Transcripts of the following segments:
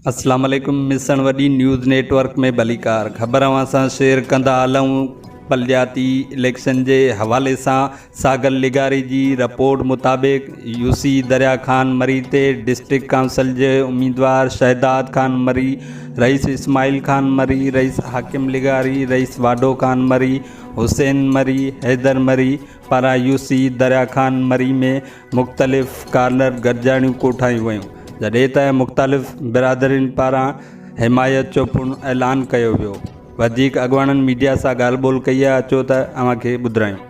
अस्सलाम वालेकुम। मिसन वडी न्यूज़ नेटवर्क में भलीकार ख़बर सां शेयर कंदा हलूं। बलदियाती इलेक्शन के हवाले से सागल लिगारी की रिपोर्ट मुताबिक यूसी दरिया खान मरी ते डिस्ट्रिक्ट काउंसिल के उम्मीदवार शहदाद खान मरी, रईस इस्माइल खान मरी, रईस हाकिम लिगारी, रईस वाडो खान मरी, हुसैन मरी, हैदर मरी पारा यूसी दरिया खान मरी में मुख्तलिफ़ कार्नर गॾिजाणियूं कोठायूं वयूं, जॾहिं त मुख़्तलिफ़ बिरादरियुनि पारां हिमायत जो पुण ऐलान कयो वियो। वधीक अॻवाननि मीडिया सां ॻाल्हि ॿोल कई आहे, अचो त अव्हांखे ॿुधायूं।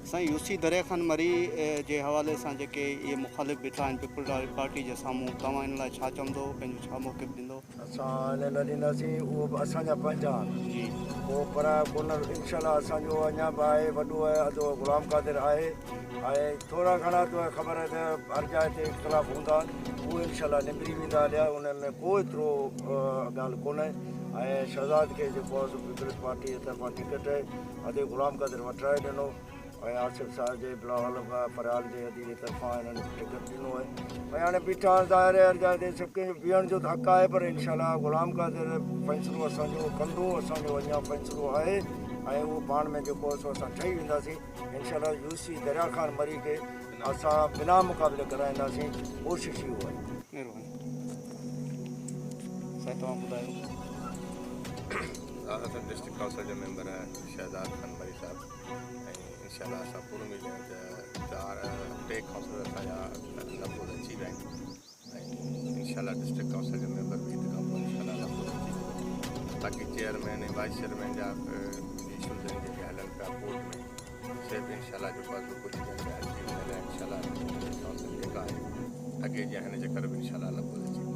साईं यूसी दरिया खान मरी जे हवाले से जेके ये मुखालिफ़ बीठा आहिनि पीपल पार्टी जे साम्हूं, तव्हां इन लाइ छा चवंदो, पंहिंजो छा मौक़िफ़ ॾींदो? असां इन लाइ ॾींदासीं, उहो बि असांजा पंहिंजा जी, उहो पर कोन इनशाला असांजो अञा बि आहे, वॾो आहे, अदो ग़ुलाम क़ादिर आहे ऐं थोरा घणा तो ख़बर आहे त हर जाइ ते इख़्तिलाफ़ हूंदा, उहे इनशाला निबिरी वेंदा हलिया, उनमें को एतिरो ॻाल्हि कोन्हे। ऐं शहज़ाद खे जेको आहे पीपल्स पार्टी जे तरफ़ां टिकट अदे ग़ुलाम क़ादिर वठाए ॾिनो ऐं आसिफ़ साहिब जे बिलावल फरियाल जे अदी जे तरफ़ां हिननि टिकट ॾिनो आहे। ऐं हाणे बीठा ज़ाहिर आहे हर जाइ ते सभु कंहिंजो बीहण जो त हक़ आहे, पर इनशाला ग़ुलाम क़ादिर फ़ैसिलो असांजो कंदो, असांजो अञा फ़ैसिलो आहे ऐं उहो पाण में जेको आहे सो असां ठही वेंदासीं। इनशाला यूसी दरिया खान मरी खे असां बिना मुक़ाबिले कराईंदासीं, कोशिशि इहो आहे। महिरबानी साईं, तव्हां ॿुधायो। असां डिस्ट्रिक्ट काउंसिल जो मेंबर है शहजाद खान मरी साहब, ऐं इंशाल्लाह असां पूरो मिलिया टे काउंसिलर असांजा लॻभॻि अची विया आहिनि ऐं इंशाल्लाह डिस्ट्रिक्ट काउंसिल जो मेंबर बि हिन खां पोइ इंशाल्लाह लॻभॻि अची वेंदो। बाक़ी चेयरमैन ऐं वाइस चेयरमैन जा इशूज़ आहिनि जेके हलनि पिया कोर्ट में, से बि इंशाल्लाह जेको आहे कुझु ॾींहंनि में अची वेंदा, इंशाल्लाह काउंसिल जेका आहे अॻे जी हिन जे करे बि इंशाल्लाह लॻभॻि अची वेंदी।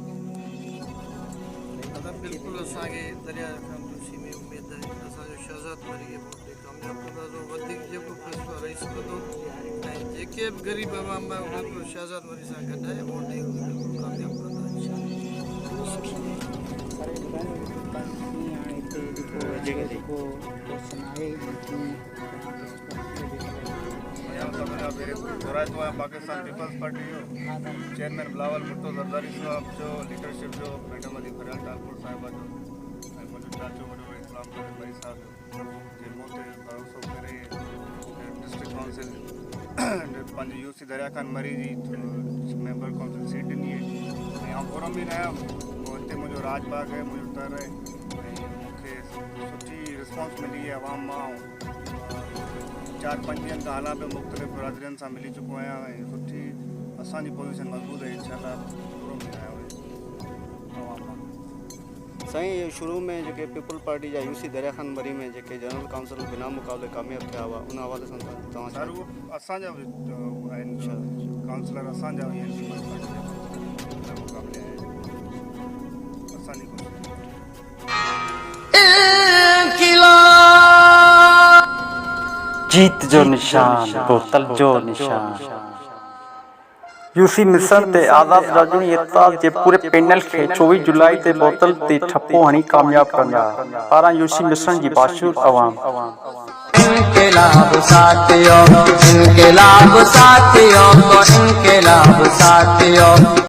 बिल्कुलु असांखे दरिया खान यूसी में उमेद आहे असांजो शहज़ाद मरी खे वोट ॾेई कामयाबु कंदासीं। वधीक जेको फ़ैसिलो रईस कंदो ऐं जेके बि ग़रीब अवाम आहे बिल्कुलु शहज़ाद मरी सां गॾु आहे, वोट ॾेई बिल्कुलु कामयाबु कंदा। पाकिस्तान पीपल्स पार्टी जो चेयरमैन बिलावल भुट्टो ज़रदारी साहब जो लीडरशिप जो मैडम अली फरियाल ठाकुर साहिबा जो ऐं मुंहिंजो चाचो वॾो इस्लाम मरी साहब जो जे मूं ते भरोसो करे डिस्ट्रिक्ट काउंसिल पंहिंजी यूसी दरिया खान मरी जी मेंबर काउंसिल सीट ॾिनी आहे ऐं आउं खुरम बि न आहियां। हिते मुंहिंजो राजबाग आहे, मुंहिंजो तर आहे ऐं मूंखे सुठी रिस्पॉन्स मिली आहे आवाम मां। 4-5 ॾींहंनि खां हलां पियो, मुख़्तलिफ़ बिरादरियुनि सां मिली चुको आहियां ऐं सुठी असांजी पोज़ीशन मज़बूत आहे। इंशाल्लाह पूरो मिलायो आवाम मां। साईं, शुरू में जेके पीपल पार्टी जा यूसी दरिया खान मरी में जेके जनरल काउंसिल बिना मुक़ाबले कामयाबु थिया हुआ, उन हवाले सां तव्हां सर उहो असांजा बि आहिनि, काउंसलर असांजा बि आहिनि, पीपल्स पार्टी जा मुक़ाबले आहिनि असांजी कोशिशि। जीत जो निशान, बोतल जो निशान। यूसी मिसन ते आज़ाद राजूनी इत्ताद जे पूरे पैनल खे 24 जुलाई ते बोतल ते ठप्पो हणी कामयाब कंदा पारां यूसी मिसन जी बाशूर अवाम। इनकलाब साथियों, इनकलाब साथियों, इनकलाब साथियों।